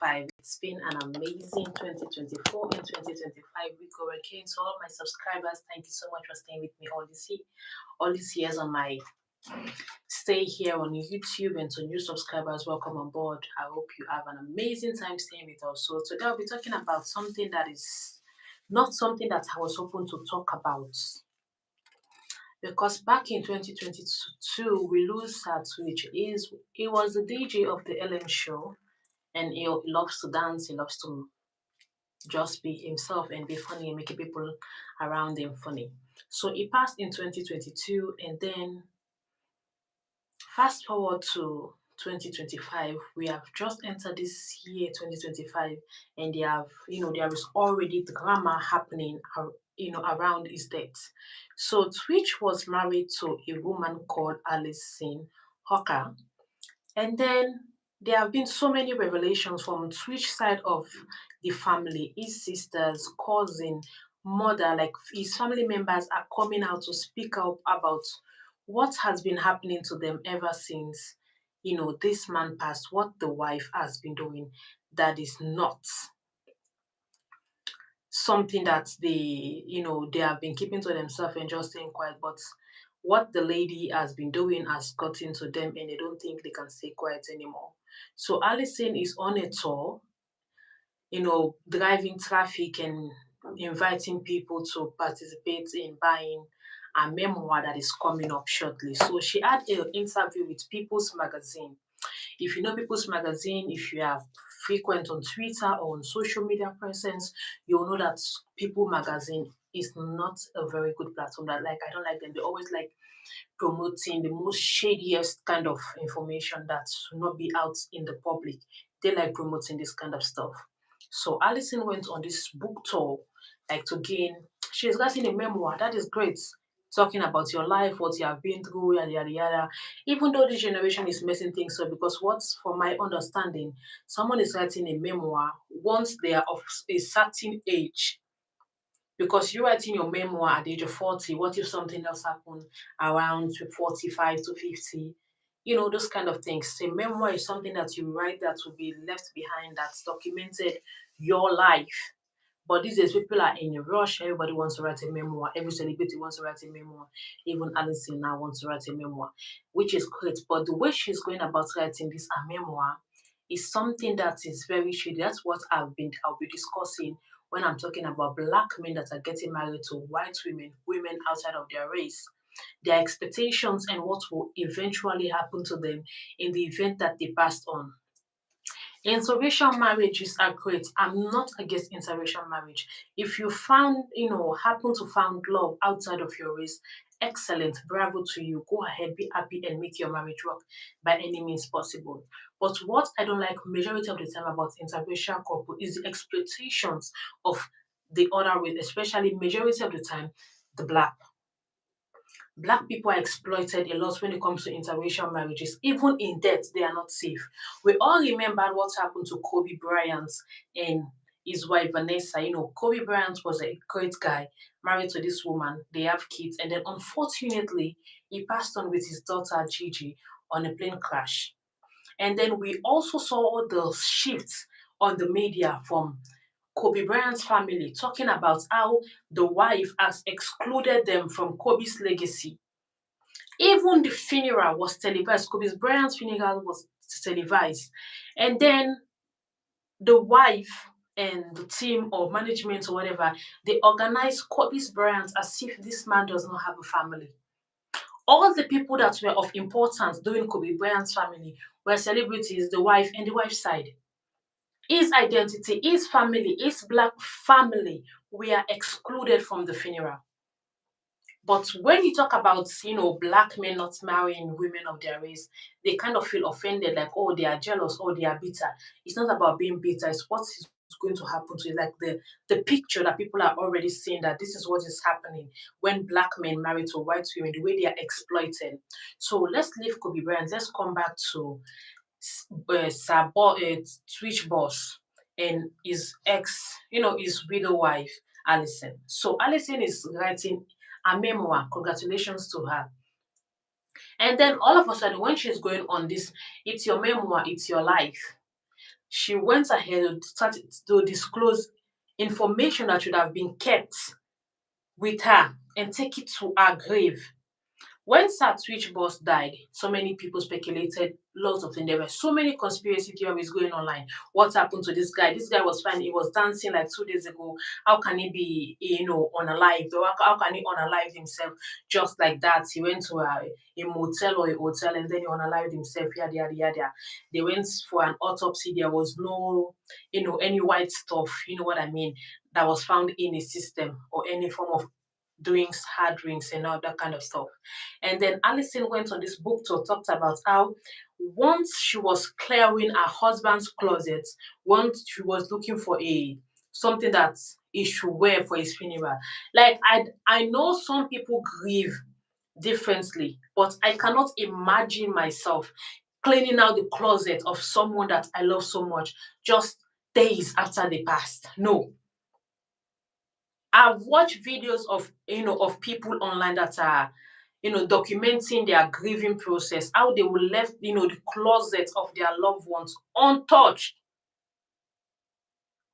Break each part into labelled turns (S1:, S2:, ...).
S1: 2025. It's been an amazing 2024 and 2025 week over again. So all my subscribers, thank you so much for staying with me all these years on my stay here on YouTube, and to new subscribers, welcome on board. I hope you have an amazing time staying with us. So today I'll be talking about something that is not something that I was hoping to talk about, because back in 2022 we lose Sat, which is he was the DJ of the LM show, and he loves to dance, he loves to just be himself and be funny and making people around him funny. So he passed in 2022, and then fast forward to 2025, we have just entered this year 2025, and there is already drama happening around his death. So Twitch was married to a woman called Alison Hawker, and then there have been so many revelations from Twitch side of the family. His sisters, cousin, mother, like his family members are coming out to speak up about what has been happening to them ever since this man passed, what the wife has been doing that is not something that they have been keeping to themselves and just staying quiet. But what the lady has been doing has gotten to them, and they don't think they can stay quiet anymore. So Alison is on a tour, driving traffic and inviting people to participate in buying a memoir that is coming up shortly. So she had an interview with People's Magazine. If you know People's Magazine, if you are frequent on Twitter or on social media presence, you'll know that People Magazine is not a very good platform. That, like, I don't like them. They always like promoting the most shadiest kind of information that should not be out in the public. They like promoting this kind of stuff. So Alison went on this book tour, like to gain. She's writing a memoir. That is great. Talking about your life, what you have been through, yada yada yada. Even though this generation is messing things up, because what's from my understanding, someone is writing a memoir once they are of a certain age, because you're writing your memoir at the age of 40. What if something else happened around 45 to 50? Those kind of things. A memoir is something that you write that will be left behind, that's documented your life. But these days, people are in a rush. Everybody wants to write a memoir. Every celebrity wants to write a memoir. Even Alison now wants to write a memoir, which is great. But the way she's going about writing this a memoir is something that is very shady. That's what I'll be discussing when I'm talking about black men that are getting married to white women, women outside of their race, their expectations, and what will eventually happen to them in the event that they passed on. Interracial marriages are great. I'm not against interracial marriage. If you happen to found love outside of your race, excellent, bravo to you. Go ahead, be happy, and make your marriage work by any means possible. But what I don't like majority of the time about interracial couple is the exploitations of the other race, especially majority of the time, the Black people are exploited a lot when it comes to interracial marriages. Even in death, they are not safe. We all remember what happened to Kobe Bryant and his wife Vanessa. Kobe Bryant was a great guy, married to this woman. They have kids, and then unfortunately, he passed on with his daughter Gigi on a plane crash. And then we also saw the shifts on the media from Kobe Bryant's family talking about how the wife has excluded them from Kobe's legacy. Even the funeral was televised. Kobe Bryant's funeral was televised. And then the wife and the team or management or whatever, they organized Kobe Bryant as if this man does not have a family. All the people that were of importance during Kobe Bryant's family were celebrities, the wife and the wife's side. His identity, his family, his black family were excluded from the funeral. But when you talk about, black men not marrying women of their race, they kind of feel offended, like, oh, they are jealous, oh, they are bitter. It's not about being bitter, it's what is going to happen to you. Like the picture that people are already seeing, that this is what is happening when black men marry to white women, the way they are exploited. So let's leave Kobe Bryant. Let's come back to Twitch boss and his ex, his widow wife, Alison. So Alison is writing a memoir. Congratulations to her. And then all of a sudden, when she's going on this, it's your memoir, it's your life. she went ahead and started to disclose information that should have been kept with her and take it to her grave. When Satwich Boss died, so many people speculated lots of things. There were so many conspiracy theories going online. What happened to this guy? This guy was fine. He was dancing like 2 days ago. How can he be, unalived? Or how can he unalive himself just like that? He went to a motel or a hotel and then he unalived himself. Yada, yada, yada. They went for an autopsy. There was no, any white stuff, you know what I mean, that was found in his system or any form of drinks, hard drinks, and all that kind of stuff. And then Alison went on this book tour, talked about how once she was clearing her husband's closet, once she was looking for a something that he should wear for his funeral. Like I know some people grieve differently, but I cannot imagine myself cleaning out the closet of someone that I love so much just days after they passed. No, I've watched videos of of people online that are documenting their grieving process, how they will left the closet of their loved ones untouched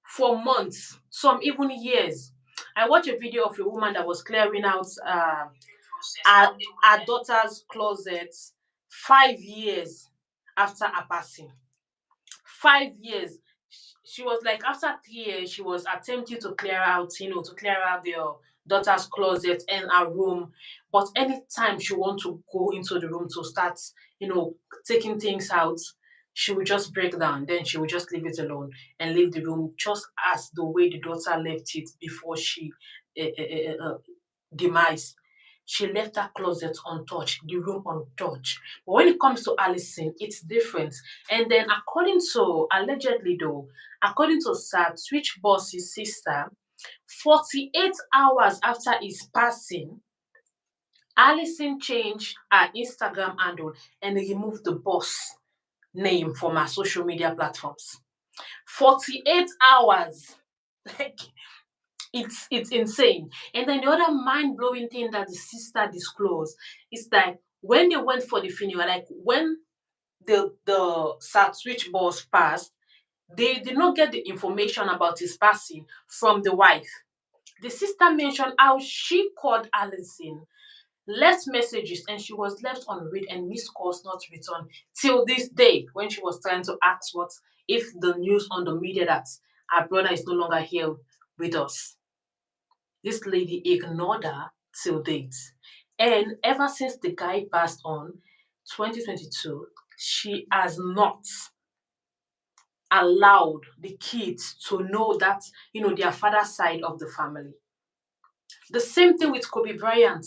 S1: for months, some even years. I watched a video of a woman that was clearing out her, her daughter's closet 5 years after her passing. 5 years. She was like, after 3 years, she was attempting to clear out, to clear out their daughter's closet and her room. But anytime she want to go into the room to start, you know, taking things out, she would just break down. Then she would just leave it alone and leave the room just as the way the daughter left it before she demise. She left that closet untouched, the room untouched. But when it comes to Alison, it's different. And then, according to allegedly though, according to Switch Boss's sister, 48 hours after his passing, Alison changed her Instagram handle and removed the boss name from her social media platforms. 48 hours. Like, it's insane. And then the other mind blowing thing that the sister disclosed is that when they went for the funeral, like when the Sat Switch boss passed, they did not get the information about his passing from the wife. The sister mentioned how she called Alison, left messages, and she was left unread and missed calls not returned till this day when she was trying to ask what if the news on the media that her brother is no longer here with us. This lady ignored her till date. And ever since the guy passed on, 2022, she has not allowed the kids to know that, their father's side of the family. The same thing with Kobe Bryant.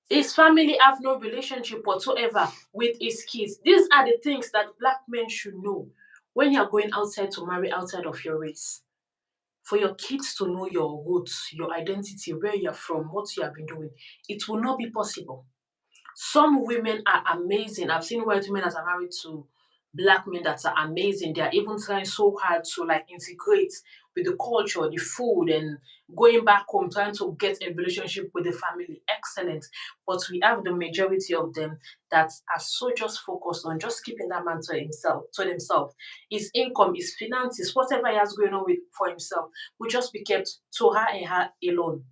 S1: His family have no relationship whatsoever with his kids. These are the things that black men should know when you're going outside to marry outside of your race. For your kids to know your roots, your identity, where you're from, what you have been doing, it will not be possible. Some women are amazing. I've seen white women that are married to black men that are amazing. They are even trying so hard to like integrate with the culture, the food, and going back home, trying to get a relationship with the family. Excellent. But we have the majority of them that are so just focused on just keeping that man to themselves. His income, his finances, whatever he has going on with for himself will just be kept to her and her alone.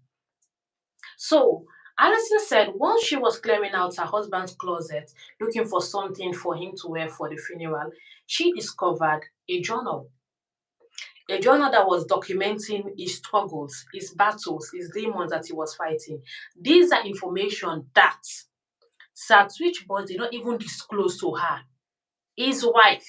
S1: So Alison said once she was clearing out her husband's closet, looking for something for him to wear for the funeral, she discovered a journal that was documenting his struggles, his battles, his demons that he was fighting. These are information that Satwich Boss did not even disclose to her. His wife,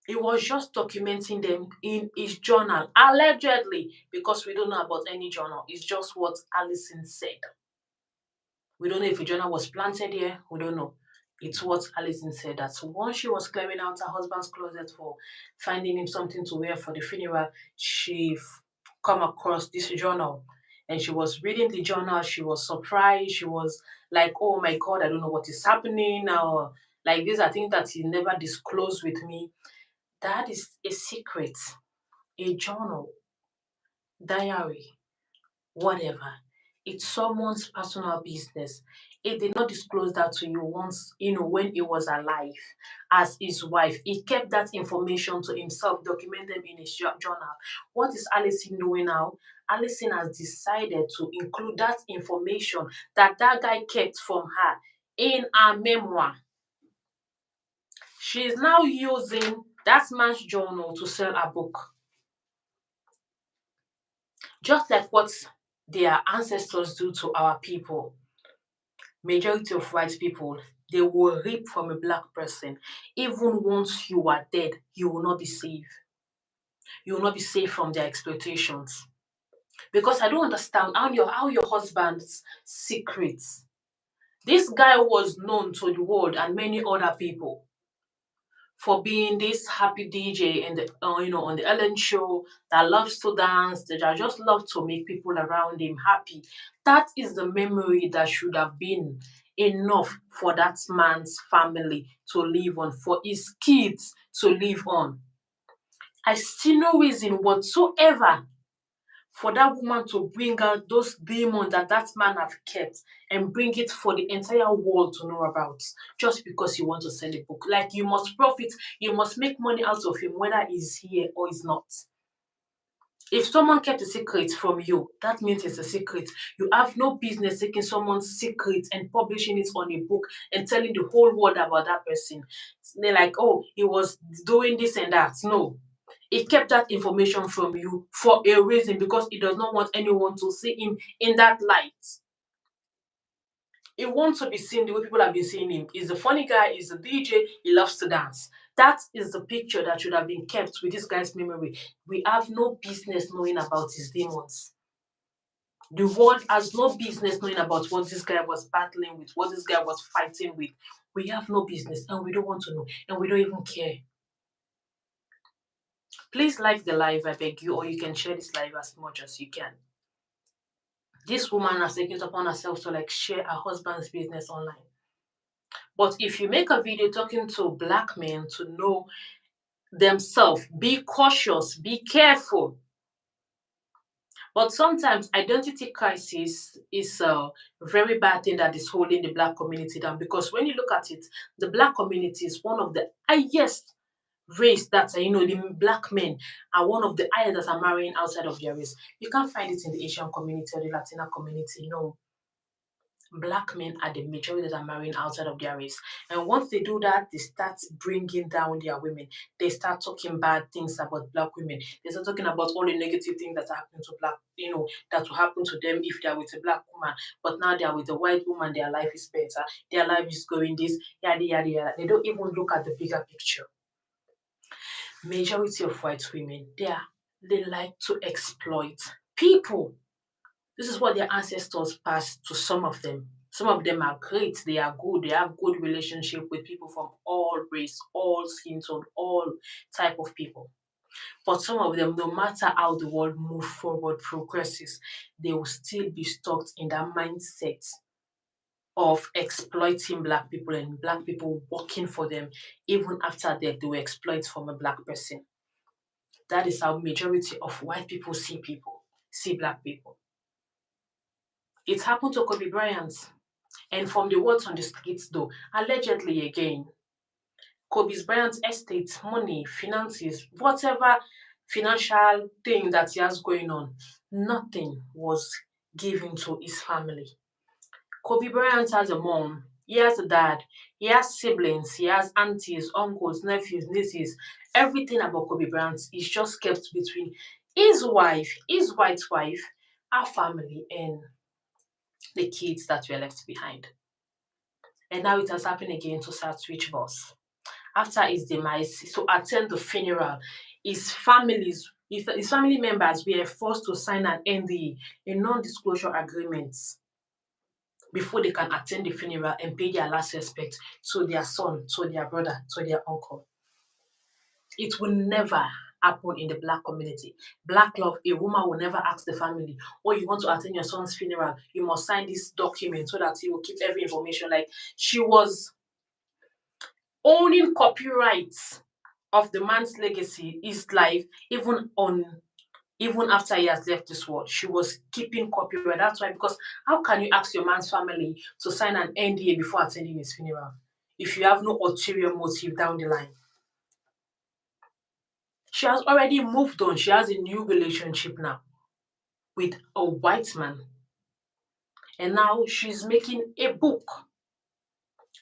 S1: he was just documenting them in his journal, allegedly, because we don't know about any journal. It's just what Alison said. We don't know if a journal was planted here. We don't know. It's what Alison said that once she was clearing out her husband's closet for finding him something to wear for the funeral, she come across this journal. And she was reading the journal. She was surprised. She was like, oh my God, I don't know what is happening now. Like, these are things that he never disclosed with me. That is a secret, a journal, diary, whatever. It's someone's personal business. He did not disclose that to you once, when he was alive as his wife. He kept that information to himself, documented them in his journal. What is Alison doing now? Alison has decided to include that information that guy kept from her in her memoir. She is now using that man's journal to sell a book. Just like what their ancestors do to our people, majority of white people, they will reap from a black person. Even once you are dead, you will not be safe. You will not be safe from their exploitations. Because I don't understand how your husband's secrets. This guy was known to the world and many other people for being this happy DJ in the on the Ellen show that loves to dance, that just love to make people around him happy. That is the memory that should have been enough for that man's family to live on, for his kids to live on. I see no reason whatsoever for that woman to bring out those demons that man have kept and bring it for the entire world to know about, just because you want to sell a book. Like, you must profit, you must make money out of him, whether he's here or he's not. If someone kept a secret from you, that means it's a secret. You have no business taking someone's secret and publishing it on a book and telling the whole world about that person. They're like, oh, he was doing this and that. No. He kept that information from you for a reason, because he does not want anyone to see him in that light. He wants to be seen the way people have been seeing him. He's a funny guy, he's a DJ, he loves to dance. That is the picture that should have been kept with this guy's memory. We have no business knowing about his demons. The world has no business knowing about what this guy was battling with, what this guy was fighting with. We have no business, and we don't want to know, and we don't even care. Please like the live, I beg you, or you can share this live as much as you can. This woman has taken it upon herself to share her husband's business online. But if you make a video talking to black men to know themselves, be cautious, be careful. But sometimes identity crisis is a very bad thing that is holding the black community down, because when you look at it, the black community is one of the highest race that the black men are one of the highest that are marrying outside of their race. You can't find it in the Asian community or the Latina community. No, black men are the majority that are marrying outside of their race. And once they do that, they start bringing down their women. They start talking bad things about black women. They start talking about all the negative things that happen to black, that will happen to them if they are with a black woman. But now they are with a white woman, their life is better. Their life is going this, yada, yada, yada. They don't even look at the bigger picture. Majority of white women, they like to exploit people. This is what their ancestors passed to some of them. Some of them are great, they are good, they have good relationship with people from all race, all skin tone, all type of people. But some of them, no matter how the world moves forward, progresses, they will still be stuck in that mindset of exploiting black people and black people working for them. Even after death, they will exploit from a black person. That is how majority of white people see black people. It happened to Kobe Bryant. And from the words on the streets, though, allegedly again, Kobe Bryant's estate, money, finances, whatever financial thing that he has going on, nothing was given to his family. Kobe Bryant has a mom, he has a dad, he has siblings, he has aunties, uncles, nephews, nieces. Everything about Kobe Bryant is just kept between his wife, his white wife, our family, and the kids that were left behind. And now it has happened again to Southwich Boss. After his demise, to attend the funeral, his family members were forced to sign an NDA, a non-disclosure agreement, before they can attend the funeral and pay their last respect to their son, to their brother, to their uncle. It will never happen in the black community. Black love, a woman will never ask the family, oh, you want to attend your son's funeral, you must sign this document so that he will keep every information. Like, she was owning copyrights of the man's legacy, his life, even on Even after he has left this world, she was keeping copyright. That's why, because how can you ask your man's family to sign an NDA before attending his funeral if you have no ulterior motive down the line? She has already moved on. She has a new relationship now with a white man. And now she's making a book.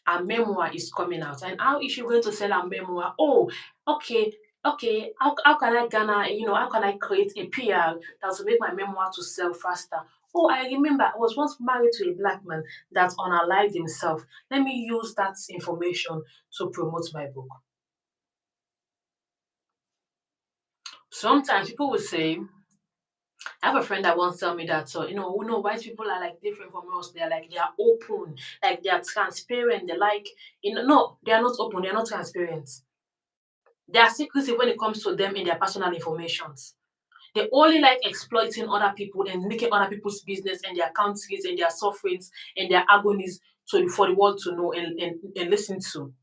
S1: Her memoir is coming out. And how is she going to sell her memoir? Oh, okay, okay. How can I garner, how can I create a PR that will make my memoir to sell faster? Oh, I remember I was once married to a black man that unalived himself. Let me use that information to promote my book. Sometimes people will say, I have a friend that once tell me that, so white people are like different from us. They are open, like they are transparent. They like, no, they are not open. They are not transparent. They are secretive when it comes to them in their personal informations. They only like exploiting other people and making other people's business and their countries and their sufferings and their agonies for the world to know and listen to.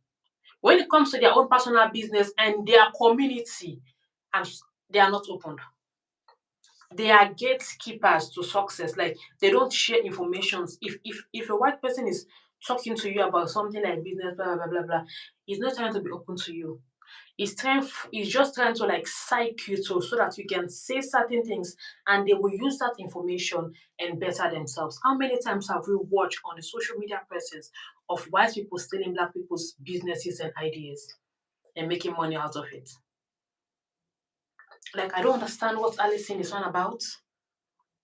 S1: When it comes to their own personal business and their community, and they are not open. They are gatekeepers to success. Like they don't share information. If a white person is talking to you about something like business, blah blah blah blah, he's not trying to be open to you. He's just trying to like psych you to so that you can say certain things and they will use that information and better themselves. How many times have we watched on the social media presence of white people stealing black people's businesses and ideas and making money out of it? Like I don't understand what Alison is on about.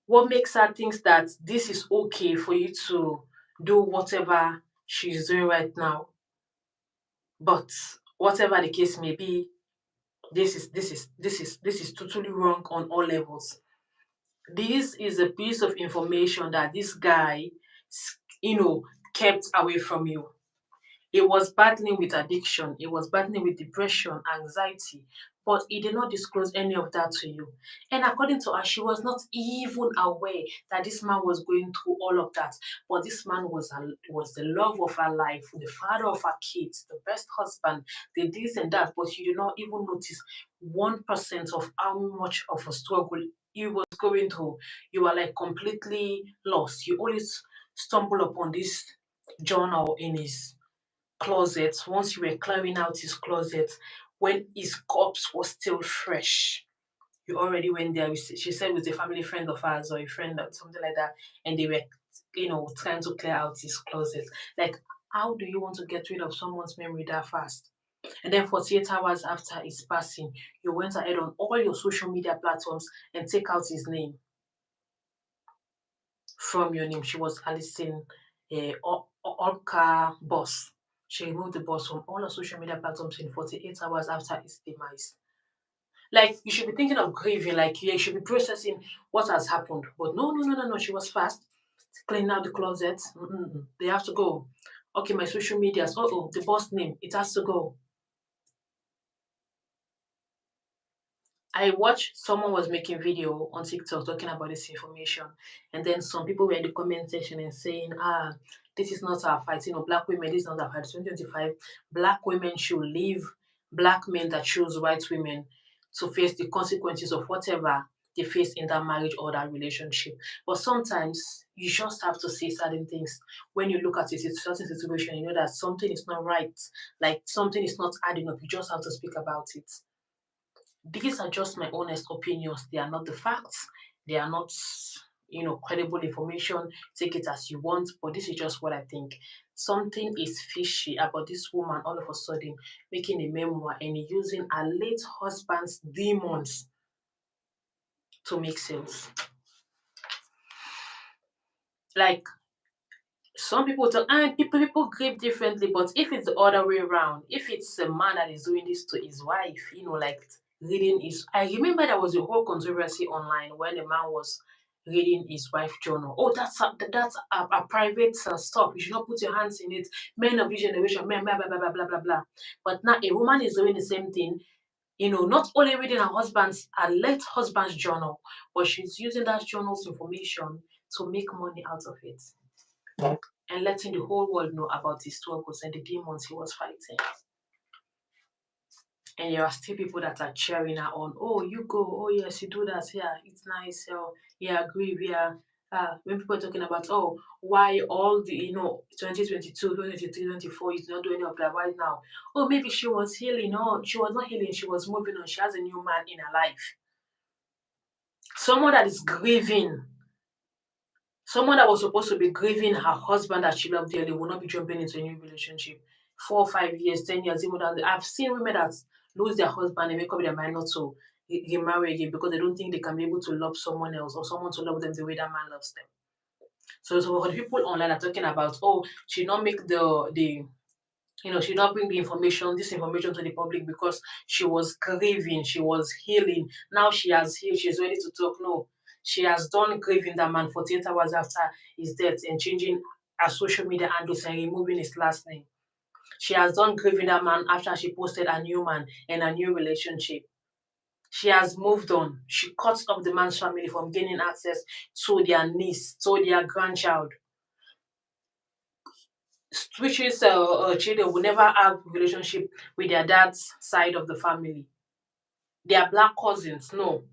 S1: What makes her think that this is okay for you to do whatever she's doing right now? But whatever the case may be, this is totally wrong on all levels. This is a piece of information that this guy, kept away from you. He was battling with addiction, he was battling with depression, anxiety, but he did not disclose any of that to you. And according to her, she was not even aware that this man was going through all of that. But this man was the love of her life, the father of her kids, the best husband, the this and that. But you did not even notice 1% of how much of a struggle he was going through. You are like completely lost. You always stumble upon this journal in his closet once you were clearing out his closet when his corpse was still fresh. You already went there. She said with a family friend of ours or a friend or something like that, and they were, trying to clear out his closet. Like, how do you want to get rid of someone's memory that fast? And then 48 hours after his passing, you went ahead on all your social media platforms and take out his name from your name. She was Alison Olka Boss. She removed the boss from all her social media platforms in 48 hours after his demise. Like, you should be thinking of grieving, like, yeah, you should be processing what has happened. But no, no, no, no, no. She was fast, cleaning out the closet. Mm-mm-mm. They have to go. Okay, my social medias. Oh, the boss name. It has to go. I watched someone was making video on TikTok talking about this information, and then some people were in the comment section and saying, this is not our fight. Black women, this is not our fight. 2025, black women should leave black men that choose white women to face the consequences of whatever they face in that marriage or that relationship. But sometimes you just have to say certain things. When you look at a certain situation, you know that something is not right, like something is not adding up. You just have to speak about it. These are just my honest opinions. They are not the facts. They are not, credible information. Take it as you want, but this is just what I think. Something is fishy about this woman all of a sudden making a memoir and using her late husband's demons to make sales. Like, some people tell, people grieve differently, but if it's the other way around, if it's a man that is doing this to his wife, like reading his, I remember there was a whole controversy online when a man was reading his wife journal. Oh, that's a private stuff. You should not put your hands in it. Men of this generation, men, blah blah blah blah blah blah blah. But now a woman is doing the same thing. Not only reading her late husband's journal, but she's using that journal's information to make money out of it and letting the whole world know about his struggles and the demons he was fighting. and there are still people that are cheering her on. Oh, you go. Oh, yes, you do that. Yeah, it's nice. Oh, yeah, grieve. Yeah. When people are talking about, oh, why all the, 2022, 2023, 2024, you not doing any of that right now? Oh, maybe she was healing. No, she was not healing. She was moving on. She has a new man in her life. Someone that is grieving, someone that was supposed to be grieving her husband that she loved dearly will not be jumping into a new relationship. 4 or 5 years, 10 years, even that. I've seen women that lose their husband and make up their mind not to get married again because they don't think they can be able to love someone else or someone to love them the way that man loves them. So for the people online are talking about, oh, she not make she not bring the information, this information to the public because she was grieving, she was healing. Now she has healed, she's ready to talk. No, she has done grieving that man 48 hours after his death and changing her social media handles and removing his last name. She has done grieving that man after she posted a new man and a new relationship. She has moved on. She cut off the man's family from gaining access to their niece, to their grandchild, which is children will never have relationship with their dad's side of the family. They are black cousins. No,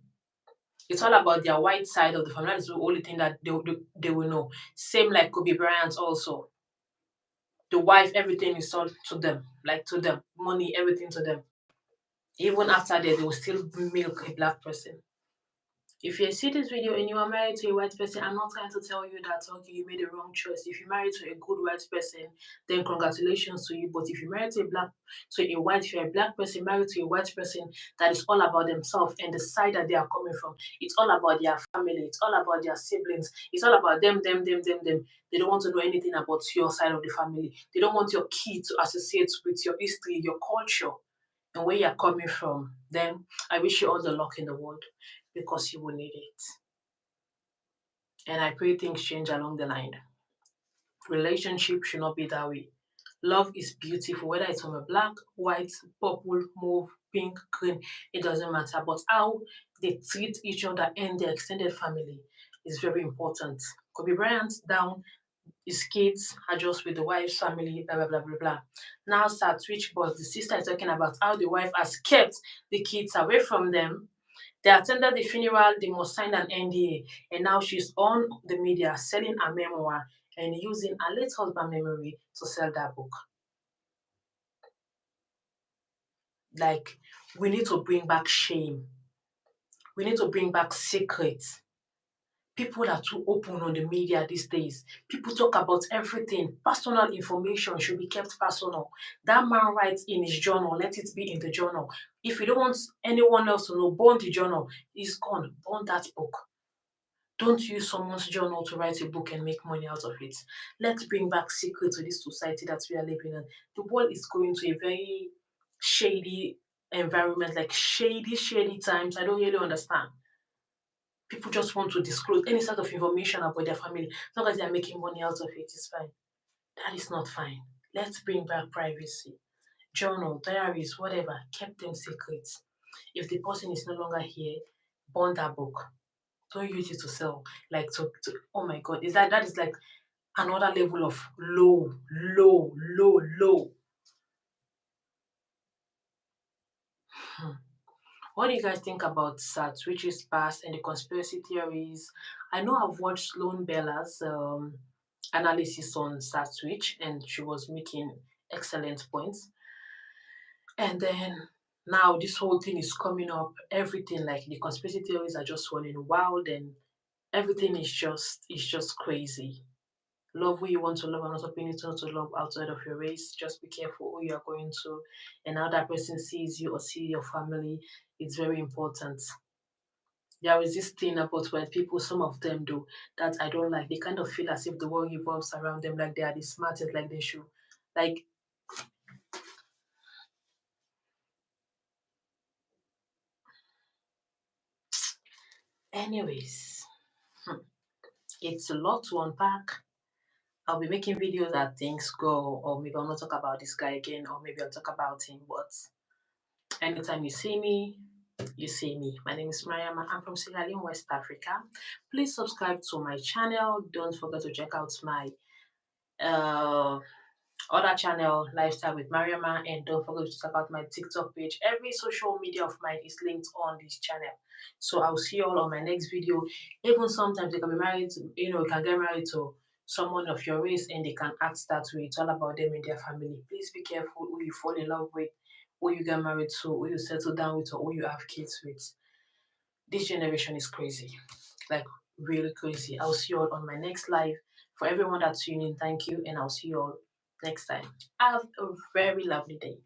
S1: it's all about their white side of the family. That is the only thing that they will know. Same like Kobe Bryant also. The wife, everything is all to them, like to them, money, everything to them. Even after that, they will still milk a black person. If you see this video and you are married to a white person, I'm not trying to tell you that okay, you made the wrong choice. If you're married to a good white person, then congratulations to you. But if you're married to if you're a black person married to a white person that is all about themselves and the side that they are coming from, it's all about their family, it's all about their siblings, it's all about them. They don't want to know anything about your side of the family. They don't want your kids to associate with your history, your culture, and where you're coming from. Then I wish you all the luck in the world because you will need it. And I pray things change along the line. Relationship should not be that way. Love is beautiful, whether it's from a black, white, purple, mauve, pink, green, it doesn't matter. But how they treat each other and their extended family is very important. Kobe Bryant down, his kids are just with the wife's family, blah blah blah blah blah. Now start switch, but the sister is talking about how the wife has kept the kids away from them. They attended the funeral, they must sign an NDA, and now she's on the media selling a memoir and using her late husband memory to sell that book. Like, we need to bring back shame. We need to bring back secrets. People are too open on the media these days. People talk about everything. Personal information should be kept personal. That man writes in his journal, let it be in the journal. If you don't want anyone else to know, burn the journal. It's gone. Burn that book. Don't use someone's journal to write a book and make money out of it. Let's bring back secret to this society that we are living in. The world is going to a very shady environment, like shady times. I don't really understand. People just want to disclose any sort of information about their family. As long as they are making money out of it, it's fine. That is not fine. Let's bring back privacy. Journal, diaries, whatever, keep them secrets. If the person is no longer here, burn that book. Don't use it to sell. Like to oh my god, is that is like another level of low. Hmm. What do you guys think about SAT, which is past and the conspiracy theories? I know I've watched Sloan Bella's analysis on SAT Switch and she was making excellent points. And then now this whole thing is coming up, everything like the conspiracy theories are just running wild and everything is just crazy. Love who you want to love. I'm not stopping you to love outside of your race. Just be careful who you are going to and how that person sees you or see your family. It's very important. There is this thing about when people, some of them do, that I don't like. They kind of feel as if the world revolves around them, like they are the smartest, like they should. Like, anyways, hmm, it's a lot to unpack. I'll be making videos that things go, or maybe I'll not talk about this guy again, or maybe I'll talk about him. But anytime you see me, you see me. My name is Mariama. I'm from Sierra Leone, West Africa. Please subscribe to my channel. Don't forget to check out my uh other channel, Lifestyle with Mariama, and don't forget to check out my TikTok page. Every social media of mine is linked on this channel. So I'll see you all on my next video. Even sometimes you can be married, you can get married to someone of your race and they can act that way. It's all about them and their family. Please be careful who you fall in love with, who you get married to, who you settle down with, or who you have kids with. This generation is crazy, like really crazy. I'll see you all on my next live. For everyone that's tuning in, thank you, and I'll see you all next time. Have a very lovely day.